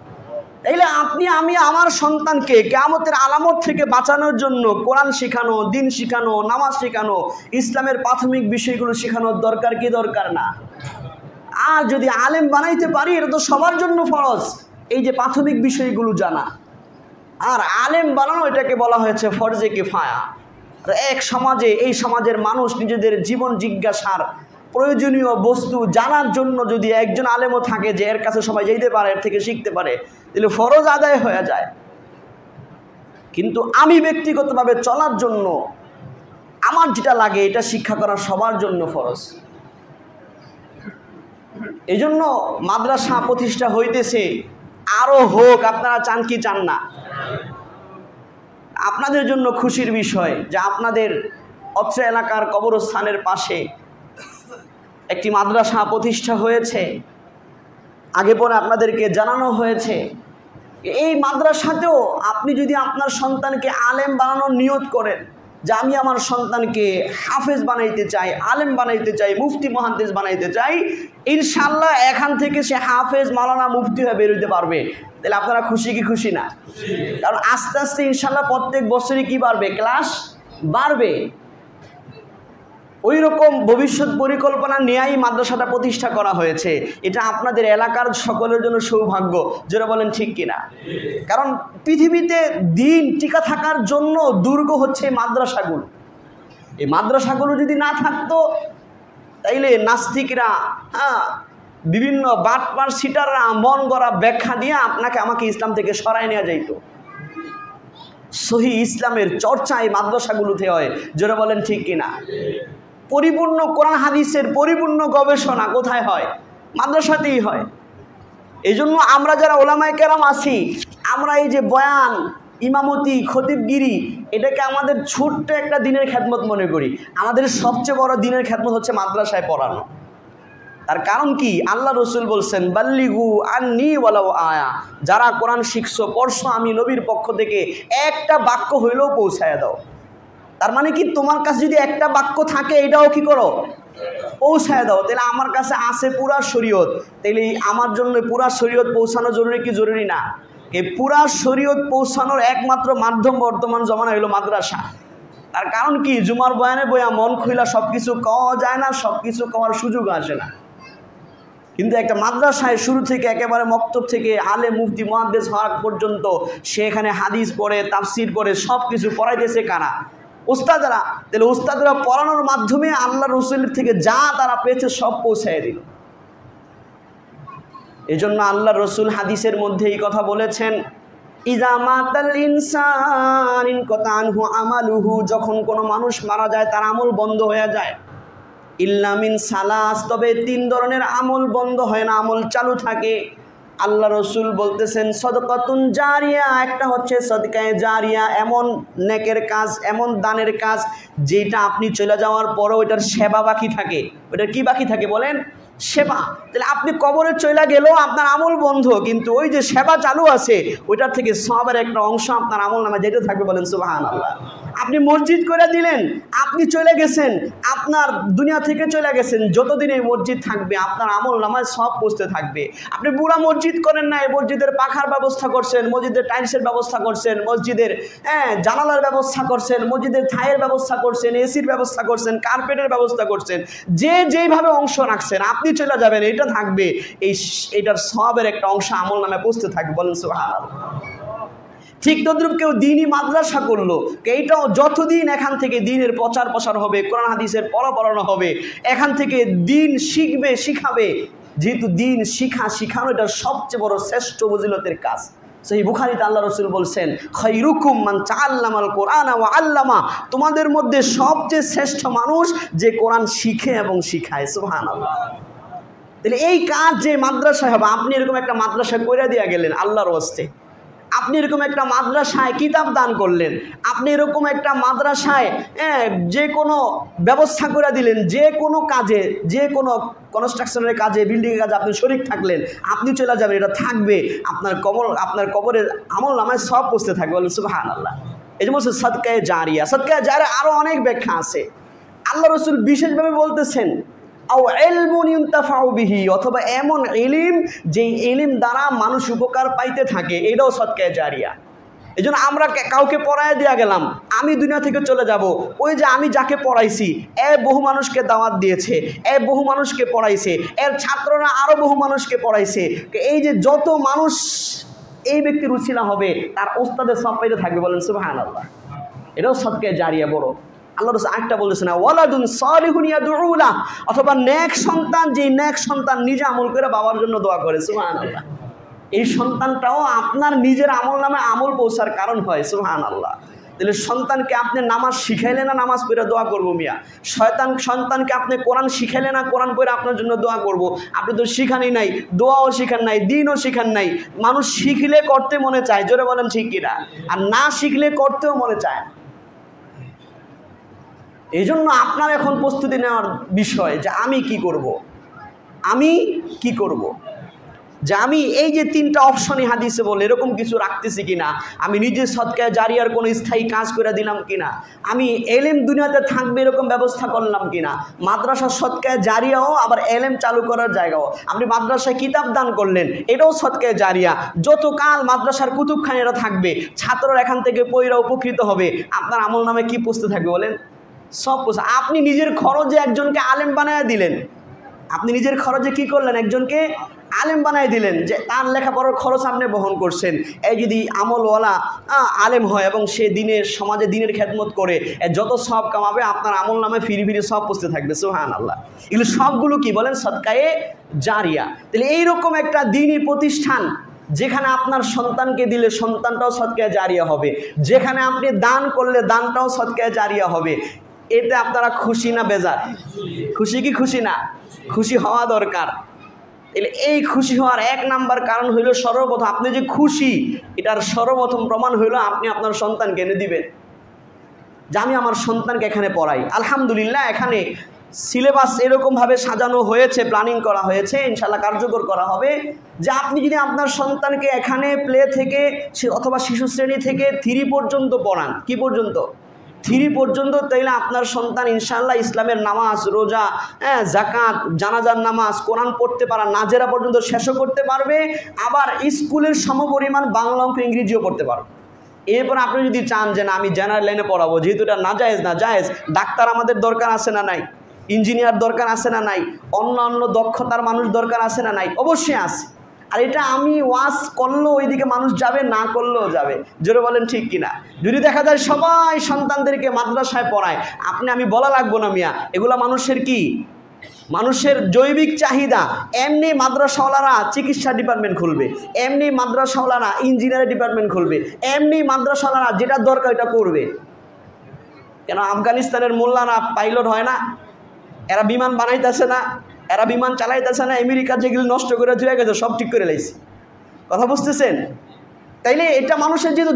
তাইলে আপনি আমি আমার সন্তানকে কিয়ামতের আলামত থেকে বাঁচানোর জন্য কোরআন শেখানো, দিন শেখানো, নামাজ শেখানো, ইসলামের প্রাথমিক বিষয়গুলো শেখানোর দরকার কি দরকার না? আর যদি আলেম বানাইতে পারি, এটা তো সবার জন্য ফরজ, এই যে প্রাথমিক বিষয়গুলো জানা। আর আলেম বানানো এটাকে বলা হয়েছে ফরজে কিফায়া। এক সমাজে, এই সমাজের মানুষ নিজেদের জীবন জিজ্ঞাসার প্রয়োজনীয় বস্তু জানার জন্য যদি একজন আলেমও থাকে যে এর কাছে সবাই যেতে পারে, এর থেকে শিখতে পারে, তাহলে ফরজ আদায় হয়ে যায়। কিন্তু আমি ব্যক্তিগতভাবে চলার জন্য আমার যেটা লাগে এটা শিক্ষা করা সবার জন্য ফরজ। এই জন্য মাদ্রাসা প্রতিষ্ঠা হইতেছে, আরও হোক। আপনারা চান কি চান না? আপনাদের জন্য খুশির বিষয় যে আপনাদের অত্র এলাকার কবরস্থানের পাশে একটি মাদ্রাসা প্রতিষ্ঠা হয়েছে। আগে পরে আপনাদেরকে জানানো হয়েছে। এই মাদ্রাসাতেও আপনি যদি আপনার সন্তানকে আলেম বানানোর নিয়ত করেন যে আমি আমার সন্তানকে হাফেজ বানাইতে চাই, আলেম বানাইতে চাই, মুফতি মুহাদ্দিস বানাইতে চাই, ইনশাআল্লাহ এখান থেকে সে হাফেজ, মাওলানা, মুফতি হয়ে বের হইতে পারবে। তাহলে আপনারা খুশি কি খুশি না? কারণ আস্তে আস্তে ইনশাআল্লাহ প্রত্যেক বছরই কি বাড়বে? ক্লাস বাড়বে। ওই রকম ভবিষ্যৎ পরিকল্পনা নিয়েই মাদ্রাসাটা প্রতিষ্ঠা করা হয়েছে। এটা আপনাদের এলাকার সকলের জন্য সৌভাগ্য, যারা বলেন ঠিক কিনা? কারণ পৃথিবীতে দিন টিকা থাকার জন্য দুর্গ হচ্ছে এই মাদ্রাসাগুলো। এই মাদ্রাসাগুলো যদি না থাকতো তাইলে নাস্তিকরা, বিভিন্ন বাটপার সিটাররা মন গড়া ব্যাখ্যা দিয়ে আপনাকে আমাকে ইসলাম থেকে সরায় নেওয়া যাইত। সহি ইসলামের চর্চা এই মাদ্রাসাগুলোতে হয়, যারা বলেন ঠিক কিনা? পরিপূর্ণ কোরআন হাদিসের পরিপূর্ণ গবেষণা কোথায় হয়? মাদ্রাসাতেই হয়। এই জন্য আমরা যারা ওলামায়ে কেরাম আছি, আমরা এই যে বয়ান, ইমামতি, খতিবগিরি, এটাকে আমাদের ছোট্ট একটা দিনের খেদমত মনে করি। আমাদের সবচেয়ে বড় দিনের খেদমত হচ্ছে মাদ্রাসায় পড়ানো। তার কারণ কি? আল্লাহ রসুল বলছেন, বাল্লিগু আন্নি ওয়ালাউ আয়া, যারা কোরআন শিখছো, পড়ছো, আমি নবীর পক্ষ থেকে একটা বাক্য হইলেও পৌঁছায় দাও। তার মানে কি, তোমার কাছে যদি একটা বাক্য থাকে এটাও কি করো? পৌঁছায় দাও। তাহলে আমার কাছে আছে পুরা শরীয়ত, তাহলে আমার জন্য পুরা শরীয়ত পৌঁছানো জরুরি কি জরুরি না? এই পুরা শরীয়ত পৌঁছানোর একমাত্র মাধ্যম বর্তমান জমানা হলো মাদ্রাসা। তার কারণ কি? জুমার বয়ানে বইয়া মন খুইলা সব কিছু কওয়া যায় না, সব কিছু কওয়ার সুযোগ আসে না। কিন্তু একটা মাদ্রাসায় শুরু থেকে একেবারে মক্তব থেকে আলেম, মুফতি, মুহাদ্দিস হওয়া পর্যন্ত সেখানে হাদিস পড়ে, তাফসির পড়ে, সব কিছু পড়াইতেছে কারা? উস্তাদরা। তাহলে উস্তাদরা পড়ানোর মাধ্যমে আল্লাহ রসুলের থেকে যা তারা পেয়েছে সব পৌঁছায় দিল। এই জন্য আল্লাহ রসুল হাদিসের মধ্যে এই কথা বলেছেন, ইজা মাতাল ইনসান ইনকাতা আনহু আমালুহু, যখন কোনো মানুষ মারা যায় তার আমল বন্ধ হয়ে যায়। ইল্লা মিন সালাস, তবে 3 ধরনের আমল বন্ধ হয় না, আমল চালু থাকে। আল্লাহ রসুল বলতেছেন সদকাতুন জারিয়া, একটা হচ্ছে সদকায়ে জারিয়া, এমন নেকের কাজ, এমন দানের কাজ যেটা আপনি চলে যাওয়ার পরও ওইটার সেবা বাকি থাকে। ওইটার কি বাকি থাকে বলেন? সেবা। তাহলে আপনি কবরে চলে গেলেও আপনার আমল বন্ধ, কিন্তু ওই যে সেবা চালু আছে ওইটার থেকে সবের একটা অংশ আপনার আমল নামে যেতে থাকবে। বলেন সুবহানাল্লাহ। আপনি মসজিদ করে দিলেন, আপনি চলে গেছেন, আপনার দুনিয়া থেকে চলে গেছেন, যতদিন এই মসজিদ থাকবে আপনার আমল নামায় সব পৌঁছতে থাকবে। আপনি পুরা মসজিদ করেন না, এই মসজিদের পাখার ব্যবস্থা করছেন, মসজিদের টাইলসের ব্যবস্থা করছেন, মসজিদের জানালার ব্যবস্থা করছেন, মসজিদের ছায়ের ব্যবস্থা করছেন, এসির ব্যবস্থা করছেন, কার্পেটের ব্যবস্থা করছেন, যে যেইভাবে অংশ রাখছেন আপনি চলে যাবেন, এটা থাকবে, এইটার সবের একটা অংশ আমল নামে পৌঁছতে থাকবে। বলেন সুবহানাল্লাহ। ঠিক তদ্রুপ কেউ দিনই মাদ্রাসা করলো, এইটাও যতদিন এখান থেকে দিনের প্রচার প্রসার হবে, কোরআন হাদিসের পড়ানো হবে, এখান থেকে দিন শিখবে, শিখাবে। যেহেতু দিন শিখানো এটা সবচেয়ে বড় শ্রেষ্ঠ ফজিলতের কাজ। সেই বুখারীতে আল্লাহ রসুল বলছেন, খায়রুকুম মান তাআল্লামাল কোরআন ওয়া আল্লামা, তোমাদের মধ্যে সবচেয়ে শ্রেষ্ঠ মানুষ যে কোরআন শিখে এবং শিখায়। সুবহানাল্লাহ। তাহলে এই কাজ যে মাদ্রাসায় হবে, আপনি এরকম একটা মাদ্রাসা করে দিয়ে গেলেন আল্লাহর ওয়াস্তে, আপনি এরকম একটা মাদ্রাসায় কিতাব দান করলেন, আপনি এরকম একটা মাদ্রাসায় যে কোনো ব্যবস্থা করে দিলেন, যে কোনো কাজে, যে কোনো কনস্ট্রাকশনের কাজে, বিল্ডিংয়ের কাজে আপনি শরীক থাকলেন, আপনি চলে যাবেন, এটা থাকবে আপনার কবরের আমল নামায় সব পৌঁছতে থাকবে। বলেন সুবহানাল্লাহ। এই যে বলছে সাদকায়ে জারিয়া। সাদকায়ে জারিয়া আরও অনেক ব্যাখ্যা আছে। আল্লাহ রসুল বিশেষভাবে বলতেছেন আও ইলমুন ইউনতাফাউ বিহি, অথবা এমন ইলম যে ইলম দ্বারা মানুষ উপকার পাইতে থাকে, এটাও সদকায়ে জারিয়া। এই জন্য আমরা কাউকে পড়ায় দেওয়া গেলাম, আমি দুনিয়া থেকে চলে যাব, ওই যে আমি যাকে পড়াইছি বহু মানুষকে দাওয়াত দিয়েছে, বহু মানুষকে পড়াইছে, এর ছাত্ররা আরও বহু মানুষকে পড়াইছে, এই যে যত মানুষ এই ব্যক্তির উছিলা হবে তার ওস্তাদের সব পাইতে থাকবে। বলেন সুবহানাল্লাহ। এটাও সদকায়ে জারিয়া বড়। আল্লাহ রাসূল আরেকটা বলেছেন, ওয়ালাদুন সালিহুন ইয়াদউ লাহ, অথবা নেক সন্তান, যে নেক সন্তান নিজে আমল করে বাবার জন্য দোয়া করে। সুবহানাল্লাহ। এই সন্তানটাও আপনার নিজের আমল নামে আমল পৌঁছার কারণ হয়। সুবহানাল্লাহ। তাহলে সন্তানকে আপনি নামাজ শিখাইলে না নামাজ পড়ে দোয়া করবো মিয়া? সন্তানকে আপনি কোরআন শিখাইলে না কোরআন পড়ে আপনার জন্য দোয়া করব? আপনি তো শিখানি নাই, দোয়াও শিখান নাই, দিনও শিখান নাই। মানুষ শিখলে করতে মনে চায়, জোরে বলেন ঠিক কিনা? আর না শিখলে করতেও মনে চায়। এই জন্য আপনার এখন প্রস্তুতি নেওয়ার বিষয় যে আমি কি করব, আমি কি করব। যে আমি এই যে 3টা অপশনই হাদিসে বলে এরকম কিছু রাখতেছি কিনা, আমি নিজে সদকায়ে জারিয়ার কোনো স্থায়ী কাজ করে দিলাম কিনা, আমি এলেম দুনিয়াতে থাকবে এরকম ব্যবস্থা করলাম কিনা। মাদ্রাসার সদকায়ে জারিয়াও আবার এলেম চালু করার জায়গাও। আপনি মাদ্রাসায় কিতাব দান করলেন, এটাও সদকায়ে জারিয়া। যতকাল মাদ্রাসার কুতুবখানিরা থাকবে, ছাত্ররা এখান থেকে পয়রা উপকৃত হবে, আপনার আমল নামে কি পুষতে থাকবে বলেন? সব পুষে। আপনি নিজের খরচে একজনকে আলেম বানায় দিলেন, আপনি নিজের খরচে কি করলেন? একজনকে আলেম বানাই দিলেন, যে তার লেখাপড়ার খরচ আপনি বহন করছেন। এই যদি আমলওয়ালা আলেম হয় এবং সে দিনের সমাজে দিনের খেদমত করে যত সব কামাবে, আপনার আমল নামে ফিরি ফিরি সব পুষতে থাকবে। সুবহানাল্লাহ। এগুলো সবগুলো কি বলেন? সদকায়ে জারিয়া। তাহলে এইরকম একটা দ্বীনি প্রতিষ্ঠান যেখানে আপনার সন্তানকে দিলে সন্তানটাও সদকায়ে জারিয়া হবে, যেখানে আপনি দান করলে দানটাও সদকায়ে জারিয়া হবে, এতে আপনারা খুশি না বেজার? খুশি কি খুশি না? খুশি হওয়া দরকার। তাহলে এই খুশি হওয়ার 1 নাম্বার কারণ হইল, সর্বপ্রথম আপনি যে খুশি, এটার সর্বপ্রথম প্রমাণ হইল আপনি আপনার সন্তানকে এনে দিবেন, যে আমি আমার সন্তানকে এখানে পড়াই। আলহামদুলিল্লাহ, এখানে সিলেবাস এরকমভাবে সাজানো হয়েছে, প্ল্যানিং করা হয়েছে, ইনশাল্লাহ কার্যকর করা হবে, যে আপনি যদি আপনার সন্তানকে এখানে প্লে থেকে অথবা শিশু শ্রেণী থেকে 3 পর্যন্ত পড়ান, কি পর্যন্ত? 3 পর্যন্ত, তাইলে আপনার সন্তান ইনশাআল্লাহ ইসলামের নামাজ, রোজা, যাকাত, জানাজার নামাজ, কোরআন পড়তে পারা, নাজেরা পর্যন্ত শেষও করতে পারবে, আবার স্কুলের সমপরিমাণ বাংলা, অঙ্ক, ইংরেজিও পড়তে পারবে। এরপর আপনি যদি চান যে না আমি জেনারেল লাইনে পড়াবো, যেহেতু এটা নাজায়েজ না জায়েজ, ডাক্তার আমাদের দরকার আছে না নাই? ইঞ্জিনিয়ার দরকার আছে না নাই? অন্যান্য দক্ষতার মানুষ দরকার আছে না নাই? অবশ্যই আছে। আর এটা আমি ওয়াজ করলেও ওইদিকে মানুষ যাবে, না করলেও যাবে। জোরে বলেন ঠিক কিনা? যদি দেখা যায় সবাই সন্তানদেরকে মাদ্রাসায় পড়ায়, আমি বলা লাগবো না মিয়া, এগুলা মানুষের কি? মানুষের জৈবিক চাহিদা। এমনি মাদ্রাসাওয়ালারা চিকিৎসা ডিপার্টমেন্ট খুলবে, এমনি মাদ্রাসাওয়ালারা ইঞ্জিনিয়ারিং ডিপার্টমেন্ট খুলবে, এমনি মাদ্রাসাওয়ালারা যেটা দরকার এটা করবে। কেন আফগানিস্তানের মোল্লারা পাইলট হয় না? এরা বিমান বানাইতেছে না, এরা বিমান চালাইতেছে না, আমেরিকা যেগুলো নষ্ট করে ধুয়ে গেছে সব ঠিক করে লাইছে। কথা বুঝতেছেন? তাইলে এটা মানুষের যেহেতু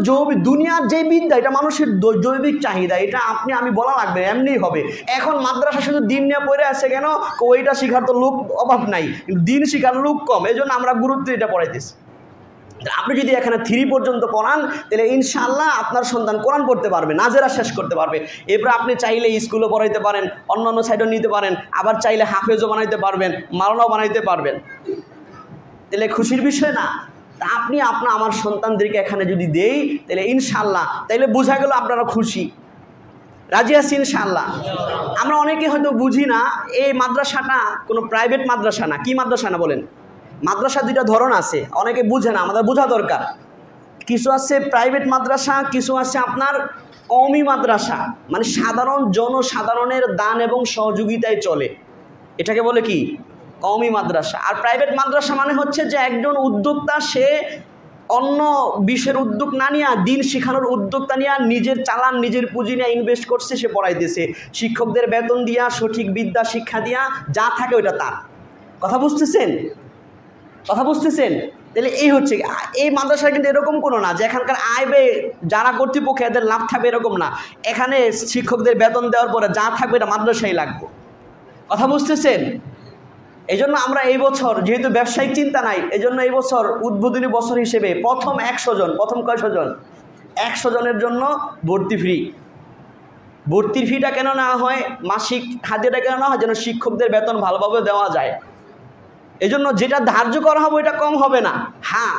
দুনিয়ার যে বিদ্যা, এটা মানুষের জৈবিক চাহিদা, এটা আমি বলা লাগবে, এমনিই হবে। এখন মাদ্রাসা শুধু দিন নিয়ে পড়ে আছে কেন? ওইটা শিখার তো লোক অভাব নাই, কিন্তু দিন শিখার লোক কম, এই জন্য আমরা গুরুত্ব এটা পড়াইতেছি। আপনি যদি এখানে 3 পর্যন্ত পড়ান, তাহলে ইনশাআল্লাহ আপনার সন্তান কোরআন পড়তে পারবে, নাজেরা শেষ করতে পারবে। এরপর আপনি চাইলে স্কুলও পড়াইতে পারেন, অন্যান্য সাইডও নিতে পারেন, আবার চাইলে হাফেজও বানাইতে পারবেন, মাওলানাও বানাইতে পারবেন। তাহলে খুশির বিষয় না? আপনি আমার সন্তানদেরকে এখানে যদি দেই, তাহলে ইনশাআল্লাহ, তাইলে বোঝা গেল আপনারা খুশি। রাজি আছি ইনশাআল্লাহ? আমরা অনেকে হয়তো বুঝি না, এই মাদ্রাসাটা কোনো প্রাইভেট মাদ্রাসা না। কি মাদ্রাসা না বলেন? মাদ্রাসা 2টা ধরন আছে, অনেকে বুঝে না, আমাদের বোঝা দরকার। কিছু আছে প্রাইভেট মাদ্রাসা, কিছু আছে আপনার কওমি মাদ্রাসা, মানে সাধারণ জনসাধারণের দান এবং সহযোগিতায় চলে, এটাকে বলে কি? কওমি মাদ্রাসা। আর প্রাইভেট মাদ্রাসা মানে হচ্ছে যে একজন উদ্যোক্তা, সে অন্য বিষয়ের উদ্যোগ না নিয়ে দিন শেখানোর উদ্যোক্তা নিয়ে নিজের চালান, নিজের পুঁজি নিয়ে ইনভেস্ট করছে, সে পড়াইতেছে, শিক্ষকদের বেতন দিয়া, সঠিক বিদ্যা শিক্ষা দিয়া, যা থাকে ওইটা তার। কথা বুঝতেছেন? কথা বুঝতেছেন? তাহলে এই হচ্ছে, এই মাদ্রাসা কিন্তু এরকম কোনো না যে এখানকার আয় ব্যয় যারা কর্তৃপক্ষ এদের লাভ থাকবে, এরকম না। এখানে শিক্ষকদের বেতন দেওয়ার পরে যা থাকবে এটা মাদ্রাসায় লাগবে। কথা বুঝতেছেন? এই জন্য আমরা এই বছর যেহেতু ব্যবসায়িক চিন্তা নাই, এই জন্য এই বছর উদ্বোধনী বছর হিসেবে প্রথম 100 জন, প্রথম কয়শো জন? 100 জনের জন্য ভর্তি ফ্রি। ভর্তির ফিটা কেন নেওয়া হয়, মাসিক হাজিরা কেন নেওয়া হয়? যেন শিক্ষকদের বেতন ভালোভাবে দেওয়া যায়। এই জন্য যেটা ধার্য করা হবে ওইটা কম হবে না। হ্যাঁ,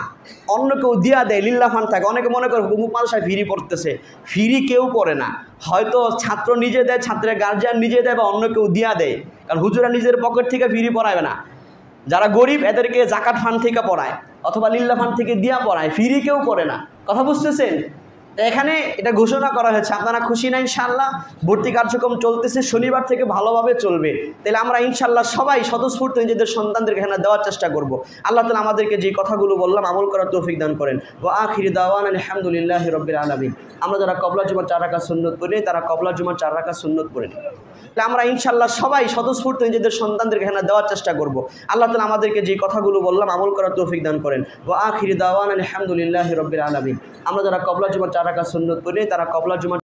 অন্য কেউ দিয়া দেয়, লিল্লাহ ফান থাকে। অনেকে মনে করে মুখ মানুষায় ফ্রি পড়তেছে, ফ্রি কেউ পড়ে না। হয়তো ছাত্র নিজে দেয়, ছাত্রের গার্জিয়ান নিজে দেয়, বা অন্য কেউ দিয়া দেয়। কারণ হুজুরা নিজের পকেট থেকে ফ্রি পড়াবে না। যারা গরিব এদেরকে জাকাত ফান্ড থেকে পড়ায়, অথবা লিল্লাহ ফান্ড থেকে দিয়া পড়ায়, ফ্রি কেউ পড়ে না। কথা বুঝতেছেন? এখানে এটা ঘোষণা করা হয়েছে, আপনারা খুশি না ইনশাআল্লাহ? ভর্তি কার্যক্রম চলতেছে, শনিবার থেকে ভালোভাবে চলবে। তাহলে আমরা ইনশাআল্লাহ সবাই স্বতঃস্ফূর্ত নিজেদের সন্তানদেরকে এখানে দেওয়ার চেষ্টা করব। আল্লাহ তাআলা আমাদেরকে যে কথাগুলো বললাম আমল করার তৌফিক দান করেন। ওয়া আখিরি দাওয়ানা আলহামদুলিল্লাহি রাব্বিল আলামিন। আমরা যারা কবলা জুমার 4 রাকাত সুন্নত পড়ি, তারা কবলা জুমার 4 রাকাত সুন্নত পড়ে নিই। তাহলে আমরা ইনশাআল্লাহ সবাই স্বতঃস্ফূর্ত নিজেদের সন্তানদেরকে এখানে দেওয়ার চেষ্টা করব। আল্লাহ তাআলা আমাদেরকে যে কথাগুলো বললাম আমল করার তৌফিক দান করেন। ওয়া আখিরি দাওয়ানা আলহামদুলিল্লাহি রাব্বিল আলামিন। আমরা যারা কবলা জুমার 4 রাকাত সুন্নত পড়ি, তারা কবলা জুমার